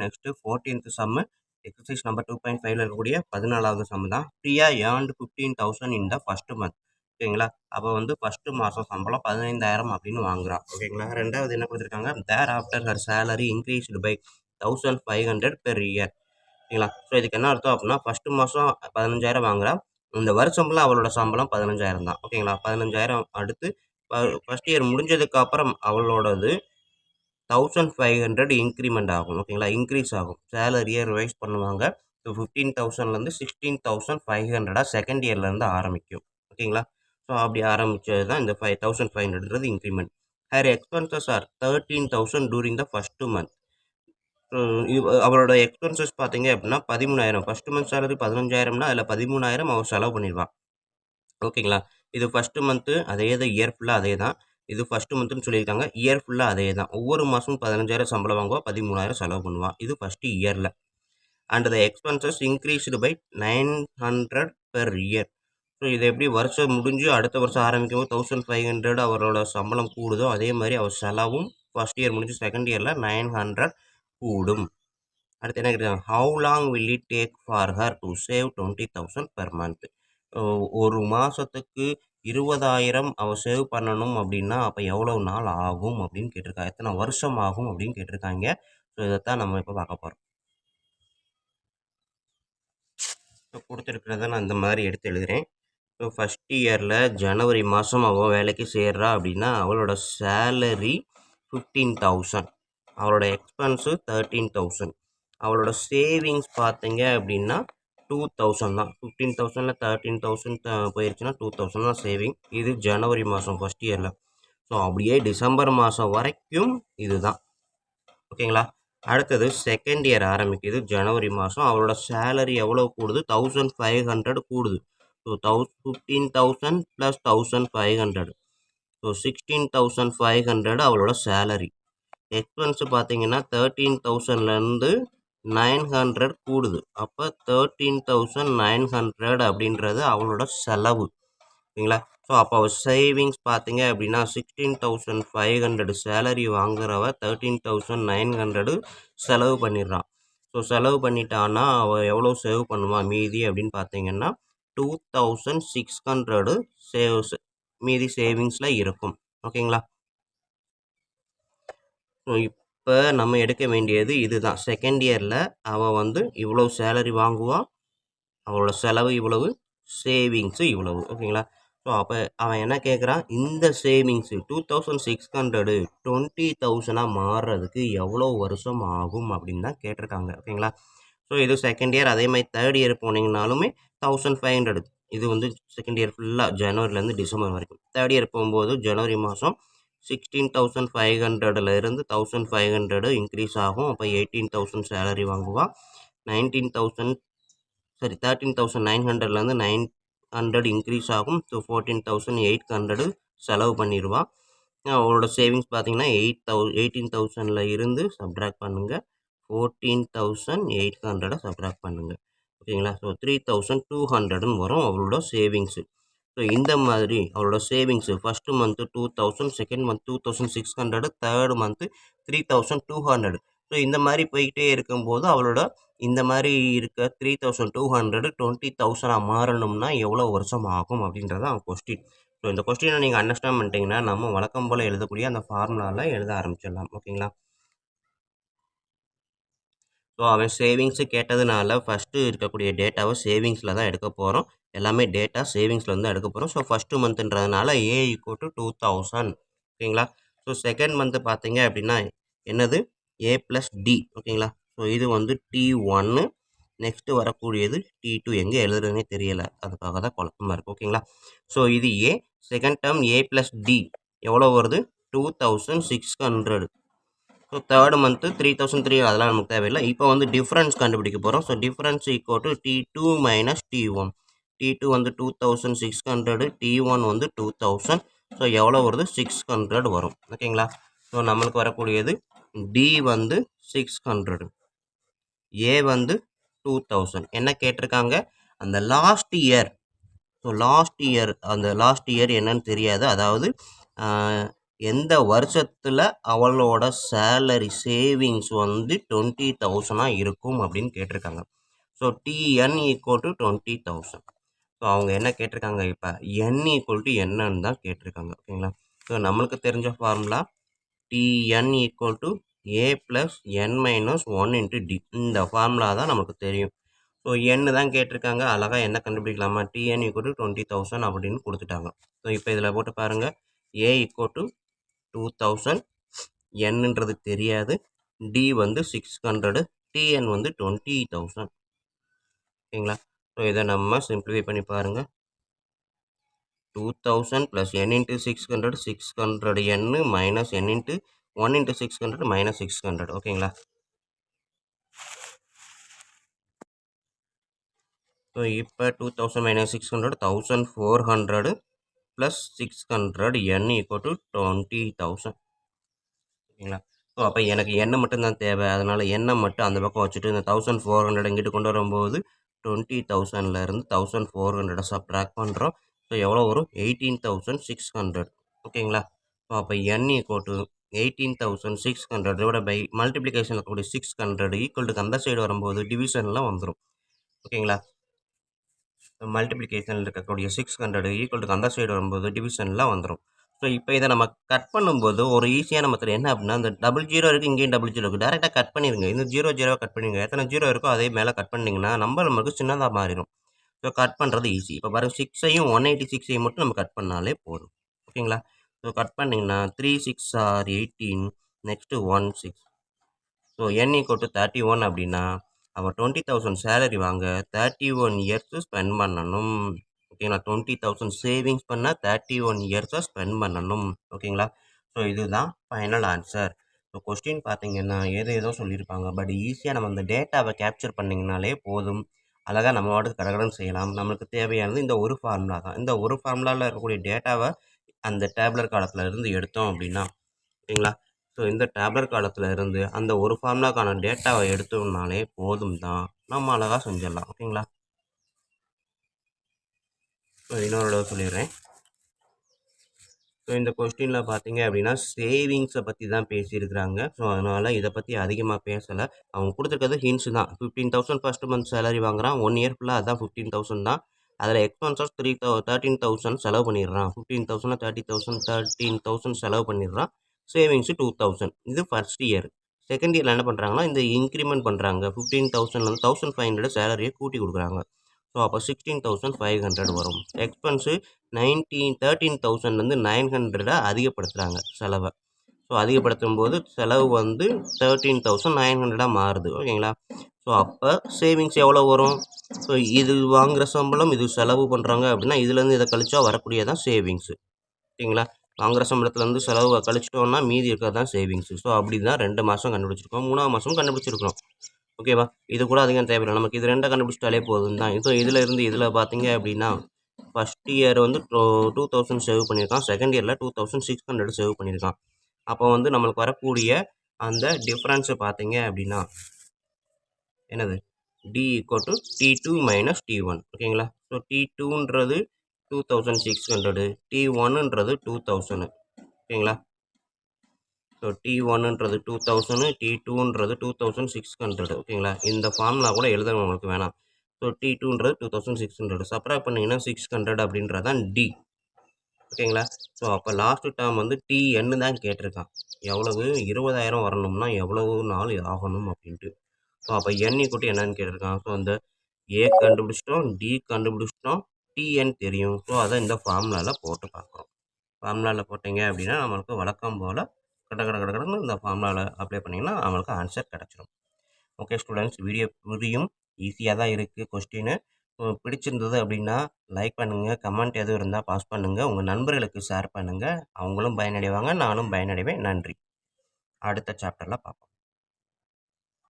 Next 14th சம்மு exercise number 2.5ல இருக்கக்கூடிய 14வது some தான். Priya earned 15,000 இன் த first month. ஓகேங்களா? அப்போ வந்து ஃபர்ஸ்ட் மாதம் சம்பளம் 15,000 அப்படின்னு வாங்குறா. ஓகேங்களா? ரெண்டாவது என்ன கொடுத்துருக்காங்க, thereafter her salary increased by 1,500 per year. ஓகேங்களா? ஸோ இதுக்கு என்ன அர்த்தம் அப்படின்னா, ஃபர்ஸ்ட் மாதம் 15,000 வாங்குறா. இந்த வருஷம்ல அவளோட சம்பளம் 15,000 தான். ஓகேங்களா? 15,000 அடுத்து ஃபர்ஸ்ட் இயர் முடிஞ்சதுக்கு அப்புறம் அவளோடது 1,500 இன்க்ரிமெண்ட் ஆகும். ஓகேங்களா? இன்க்ரீஸ் ஆகும். சேலரியை ரிவைஸ் பண்ணுவாங்க. ஸோ 15,000லேருந்து 16,500 செகண்ட் இயர்லேருந்து ஆரம்பிக்கும். ஓகேங்களா? ஸோ அப்படி ஆரம்பித்தது தான் இந்த 5,500ன்றது increment. Her expenses are 13,000 during the first month. So அவளோட எக்ஸ்பென்சஸ் பார்த்தீங்க அப்படின்னா 13,000. ஃபர்ஸ்ட் மந்த் சேலரி 15,000னா அதில் 13,000 அவள் செலவு பண்ணிடுவான். ஓகேங்களா? இது ஃபர்ஸ்ட் மந்த்து அதே தான், இயர் ஃபுல்லாக அதே தான். இது ஃபர்ஸ்ட் மந்த்துன்னு சொல்லியிருக்காங்க. இயர் ஃபுல்லாக அதே தான். ஒவ்வொரு மாதமும் 15,000 சம்பளம் வாங்குவா, 13,000 செலவு பண்ணுவான். இது ஃபர்ஸ்ட் இயரில். And the expenses increased by 900 per year. So இது எப்படி வருஷம் முடிஞ்சு அடுத்த வருஷம் ஆரம்பிக்கும் போது 1,500 அவரோட சம்பளம் கூடுதோ, அதே மாதிரி அவர் செலவும் ஃபர்ஸ்ட் இயர் முடிஞ்சு செகண்ட் இயரில் 900 கூடும். அடுத்து என்ன கேட்குறாங்க, how long will it take for her to save 20,000 per month. ஒரு மாதத்துக்கு 20,000 அவள் சேவ் பண்ணணும் அப்படின்னா அப்போ எவ்வளோ நாள் ஆகும் அப்படின்னு கேட்டிருக்காங்க. எத்தனை வருஷம் ஆகும் அப்படின்னு கேட்டிருக்காங்க. ஸோ இதைத்தான் நம்ம இப்போ பார்க்க போகிறோம். ஸோ கொடுத்துருக்கிறத நான் இந்த மாதிரி எடுத்து எழுதுகிறேன். ஸோ ஃபஸ்ட் இயரில் ஜனவரி மாதம் அவள் வேலைக்கு சேர்றா அப்படின்னா அவளோட சேலரி 15,000, அவளோட எக்ஸ்பென்ஸு 13,000, அவளோட சேவிங்ஸ் பார்த்தீங்க அப்படின்னா 2,000 தான். 15,000ல் 13,000 போயிடுச்சுன்னா 2,000 தான் சேவிங். இது ஜனவரி மாதம் ஃபஸ்ட் இயரில். ஸோ அப்படியே டிசம்பர் மாதம் வரைக்கும் இது தான். ஓகேங்களா? அடுத்தது செகண்ட் இயர் ஆரம்பிக்குது ஜனவரி மாதம். அவளோட சேலரி எவ்வளோ கூடுது, 1,500 கூடுது. ஸோ 15,000 + 1,500. ஸோ 16,500 அவளோட சேலரி. எக்ஸ்பென்ஸு பார்த்தீங்கன்னா 13,000லேருந்து 900 கூடுது. அப்போ 13,900 அப்படின்றது அவளோட செலவு. ஓகேங்களா? ஸோ அப்போ அவள் சேவிங்ஸ் பார்த்தீங்க அப்படின்னா 16,500 சேலரி வாங்குறவ 13,900 செலவு பண்ணிடுறான். ஸோ செலவு பண்ணிட்டான்னா அவள் எவ்வளோ சேவ் பண்ணுவான் மீதி அப்படின்னு பார்த்தீங்கன்னா 2,600 மீதி சேவிங்ஸில் இருக்கும். ஓகேங்களா? ஸோ இப்போ நம்ம எடுக்க வேண்டியது இதுதான். செகண்ட் இயரில் அவள் வந்து இவ்வளோ சேலரி வாங்குவான், அவளோட செலவு இவ்வளவு, சேவிங்ஸு இவ்வளவு. ஓகேங்களா? ஸோ அப்போ அவன் என்ன கேட்குறான், இந்த சேவிங்ஸு 2,600 20,000 மாறுறதுக்கு எவ்வளோ வருஷம் ஆகும் அப்படின்னு தான் கேட்டிருக்காங்க. ஓகேங்களா? ஸோ இது செகண்ட் இயர். அதே மாதிரி தேர்ட் இயர் போனீங்கனாலுமே 1,500. இது வந்து செகண்ட் இயர் ஃபுல்லாக ஜனவரிலேருந்து டிசம்பர் வரைக்கும். தேர்ட் இயர் போகும்போது ஜனவரி மாதம் 16,500லேருந்து 1,500 இன்க்ரீஸ் ஆகும். அப்போ 18,000 சேலரி வாங்குவான். 13,900லேருந்து 900 இன்க்ரீஸ் ஆகும். ஸோ 14,800 செலவு பண்ணிடுவான். அவளோட சேவிங்ஸ் பார்த்தீங்கன்னா 18,000ல் இருந்து சப்ட்ராக்ட் பண்ணுங்கள். 14,800 சப்ட்ராக்ட் பண்ணுங்கள். ஓகேங்களா? ஸோ 3,200ன்னு வரும் அவளோட சேவிங்ஸு. ஸோ இந்த மாதிரி அவளோட savings first month 2,000, second month 2,600, third month 3,200. So இந்த மாதிரி போய்கிட்டே இருக்கும்போது அவளோட இந்த மாதிரி இருக்க 3,200 20,000 மாறணும்னா எவ்வளோ வருஷம் ஆகும் அப்படின்றது அவன் கொஸ்டின். ஸோ இந்த கொஸ்டினை நீங்கள் அண்டர்ஸ்டாண்ட் பண்ணிட்டீங்கன்னா நம்ம வழக்கம் போல் எழுதக்கூடிய அந்த ஃபார்முலாவில் எழுத ஆரம்பிச்சிடலாம். ஓகேங்களா? ஸோ அவன் சேவிங்ஸு கேட்டதுனால ஃபஸ்ட்டு இருக்கக்கூடிய டேட்டாவை சேவிங்ஸில் தான் எடுக்க போகிறோம். எல்லாமே டேட்டா சேவிங்ஸில் வந்து எடுக்க போகிறோம். ஸோ ஃபஸ்ட்டு மந்த்துன்றதுனால A = 2,000. ஓகேங்களா? ஸோ செகண்ட் மந்த்து பார்த்தீங்க அப்படின்னா என்னது, A + D. ஓகேங்களா? ஸோ இது வந்து T1. நெக்ஸ்ட்டு வரக்கூடியது T2. எங்கே எழுதுறதுனே தெரியலை, அதுக்காக தான் குழப்பமாக இருக்குது. ஓகேங்களா? ஸோ இது A. Second term A + D எவ்வளோ வருது, 2,600. So third month 3,300. அதெல்லாம் நமக்கு தேவையில்லை. இப்போ வந்து டிஃப்ரென்ஸ் கண்டுபிடிக்க போகிறோம். So difference = T2 - T1. T2 வந்து 2,600, T1 வந்து 2,000. ஸோ எவ்வளோ வருது, 600 வரும். ஓகேங்களா? ஸோ நம்மளுக்கு வரக்கூடியது D வந்து 600, A வந்து 2,000. என்ன கேட்டிருக்காங்க, அந்த last year. So last year, அந்த லாஸ்ட் இயர் என்னன்னு தெரியாது. அதாவது எந்த வருஷத்தில் அவளோட சேலரி சேவிங்ஸ் வந்து 20,000 இருக்கும் அப்படின்னு கேட்டிருக்காங்க. So TN equal to 20,000. So அவங்க என்ன கேட்டிருக்காங்க, இப்போ என் ஈக்குவல் டு என்னன்னு தான் கேட்டிருக்காங்க. ஓகேங்களா. ஸோ நம்மளுக்கு தெரிஞ்ச formula TN equal to A plus N minus 1 into D. இந்த ஃபார்முலா தான் நமக்கு தெரியும். ஸோ என்னு தான் கேட்டிருக்காங்க, அழகாக என்ன கண்டுபிடிக்கலாமா, டிஎன் ஈக்குவல் டு 20,000 அப்படின்னு கொடுத்துட்டாங்க. ஸோ இப்போ இதில் போட்டு பாருங்கள், ஏ ஈக்குவல் டு 2000, என்னன்றது தெரியாது, டி வந்து 600, டிஎன் வந்து 20,000. ஓகேங்களா. ஸோ இதை நம்ம சிம்பிளிஃபை பண்ணி பாருங்கள். 2000 plus n into 600, 600 n minus n into 1 into 600 minus 600. ஓகேங்களா. ஸோ இப்போ 2000 minus 600 1400 plus 600 n equal to 20,000. ஓகேங்களா. ஸோ அப்போ எனக்கு எண்ணெய் மட்டும்தான் தேவை, அதனால் எண்ணெய் மட்டும் அந்த பக்கம் வச்சுட்டு இந்த 1400 இங்கிட்டு கொண்டு வரும்போது 20,000லேருந்து 1400 சப்ட்ராக்ட் பண்ணுறோம். ஸோ எவ்வளோ வரும், 18,600. ஓகேங்களா. ஸோ அப்போ n equal to 18,600 divide by மல்டிப்ளிகேஷனில் இருக்கக்கூடிய 600 ஈக்குவல் டு அந்த சைடு வரும்போது டிவிஷன்லாம் வந்துடும். ஓகேங்களா. மல்டிப்ளிகேஷனில் இருக்கக்கூடிய 600 ஈக்குவல் டு அந்த சைடு வரும்போது டிவிஷன்லாம் வந்துடும். ஸோ இப்போ இதை நம்ம கட் பண்ணும்போது ஒரு ஈஸியான மெத்தட் என்ன அப்படின்னா, இந்த டபுள் ஜீரோ இருக்குது, இங்கேயும் டபுள் ஜீரோ இருக்குது, டேரெக்டாக கட் பண்ணிடுங்க. இந்த 0 கட் பண்ணிடுங்க. எத்தனை ஜீரோ இருக்கோ அதே மேலே கட் பண்ணிங்கன்னா நமக்கு சின்னதாக மாறிடும். ஸோ கட் பண்ணுறது ஈஸி. இப்போ பாருங்க, 6ஐயும் 186ஐயும் மட்டும் நம்ம கட் பண்ணாலே போதும். ஓகேங்களா. ஸோ கட் பண்ணிங்கன்னா 3 6 or 18, next 1 6. So n equal to 31 அப்படின்னா அவன் 20,000 சேலரி வாங்க 31 இயர்ஸ் ஸ்பெண்ட் பண்ணணும். ஓகேங்களா. 20,000 சேவிங்ஸ் பண்ண 31 இயர்ஸை ஸ்பெண்ட் பண்ணணும். ஓகேங்களா. ஸோ இதுதான் ஃபைனல் ஆன்சர். ஸோ கொஸ்டின் பார்த்தீங்கன்னா ஏதோ சொல்லியிருப்பாங்க, பட் ஈஸியாக நம்ம அந்த டேட்டாவை கேப்சர் பண்ணிங்கனாலே போதும். அழகாக நம்ம வாட்டுக்கு கடகடன்னு செய்யலாம். நம்மளுக்கு தேவையானது இந்த ஒரு ஃபார்முலா தான். இந்த ஒரு ஃபார்முலாவில் இருக்கக்கூடிய டேட்டாவை அந்த டேப்லர் காலத்தில் இருந்து எடுத்தோம் அப்படின்னா, ஓகேங்களா. ஸோ இந்த டேப்லர் காலத்தில் இருந்து அந்த ஒரு ஃபார்முலாக்கான டேட்டாவை எடுத்தோம்னாலே போதும் தான், நம்ம அழகாக செஞ்சிடலாம். ஓகேங்களா. ஸோ இன்னொரு தடவை சொல்லிடுறேன். ஸோ இந்த கொஸ்டினில் பார்த்தீங்க அப்படின்னா சேவிங்ஸை பற்றி தான் பேசியிருக்கிறாங்க. ஸோ அதனால் இதை பற்றி அதிகமாக பேசலை. அவங்க கொடுத்துருக்கிறது ஹின்ஸ் தான். 15,000 ஃபஸ்ட்டு மந்த் சேலரி வாங்குறான், 1 இயர் ஃபுல்லாக அதான் 15,000 தான். அதில் எக்ஸ்பென்சஸ் 13,000 செலவு பண்ணிடுறான். 15,000 30,000 13,000 செலவு பண்ணிடுறான். சேவிங்ஸு 2,000. இது ஃபர்ஸ்ட் இயர். செகண்ட் இயரில் என்ன பண்ணுறாங்கன்னா, இந்த இன்க்ரிமெண்ட் பண்ணுறாங்க. 15,000 1,500 சேலரியை கூட்டி கொடுக்குறாங்க. ஸோ அப்போ 16,500 வரும். எக்ஸ்பென்ஸு 13,000 900 அதிகப்படுத்துகிறாங்க செலவை. ஸோ அதிகப்படுத்தும் போது செலவு வந்து 13,900 மாறுது. ஓகேங்களா. ஸோ அப்போ சேவிங்ஸ் எவ்வளோ வரும், ஸோ இது வாங்குகிற சம்பளம் இது செலவு பண்ணுறாங்க அப்படின்னா இதுலேருந்து இதை கழிச்சா வரக்கூடியதான் சேவிங்ஸு. ஓகேங்களா. வாங்குகிற சம்பளத்துலேருந்து செலவு கழிச்சிட்டோன்னா மீதி இருக்கிறது தான் சேவிங்ஸு. ஸோ அப்படி தான் 2 மாதம் கண்டுபிடிச்சிருக்கோம், 3ஆம் மாதமும் கண்டுபிடிச்சிருக்கிறோம். ஓகேவா. இது கூட அதிகம் தேவையில்லை, நமக்கு இது 2 கண்டுபிடிச்சிட்டாலே போதும் தான். ஸோ இதில் இருந்து இதில் பார்த்தீங்க அப்படின்னா ஃபஸ்ட் இயர் வந்து 2,000 சேவ் பண்ணியிருக்கான், செகண்ட் இயரில் 2,600 சேவ் பண்ணியிருக்கான். அப்போ வந்து நம்மளுக்கு வரக்கூடிய அந்த டிஃப்ரென்ஸு பார்த்தீங்க அப்படின்னா என்னது, D equal to T2 minus T1. ஓகேங்களா. ஸோ T2ன்றது 2,600, T1ன்றது 2,000. ஓகேங்களா. ஸோ T1ன்றது 2,000, T2ன்றது 2,600. ஓகேங்களா. இந்த ஃபார்முலா கூட எழுத உங்களுக்கு வேணாம். ஸோ T2ன்றது 2,600 சப்ராக்ட் பண்ணிங்கன்னா 600 அப்படின்றது தான் டி. ஓகேங்களா. ஸோ அப்போ லாஸ்ட் டேர்ம் வந்து டிஎன்னு தான் கேட்டிருக்கான். எவ்வளவு 20,000 வரணும்னா எவ்வளவு நாள் ஆகணும் அப்படின்ட்டு. ஸோ அப்போ என் ஈக்குவல் என்னன்னு கேட்டிருக்கான். ஸோ அந்த ஏ கண்டுபிடிச்சிட்டோம், டி கண்டுபிடிச்சிட்டோம், டிஎன் தெரியும். ஸோ அதை இந்த ஃபார்முலாவில் போட்டு பார்க்குறோம். ஃபார்முலாவில் போட்டிங்க அப்படின்னா நம்மளுக்கு வழக்கம் போல் கடன்னு இந்த ஃபார்முலாவில் அப்ளை பண்ணிங்கன்னா நம்மளுக்கு ஆன்சர் கிடச்சிடும். ஓகே ஸ்டூடெண்ட்ஸ், வீடியோ புரியும், ஈஸியாக தான் இருக்குது கொஸ்டின்னு. பிடிச்சிருந்தது அப்படின்னா லைக் பண்ணுங்கள், கமெண்ட் எதுவும் இருந்தால் பாஸ் பண்ணுங்கள், உங்கள் நண்பர்களுக்கு ஷேர் பண்ணுங்கள், அவங்களும் பயனடைவாங்க, நானும் பயனடைவேன். நன்றி. அடுத்த சாப்டரில் பார்ப்போம்.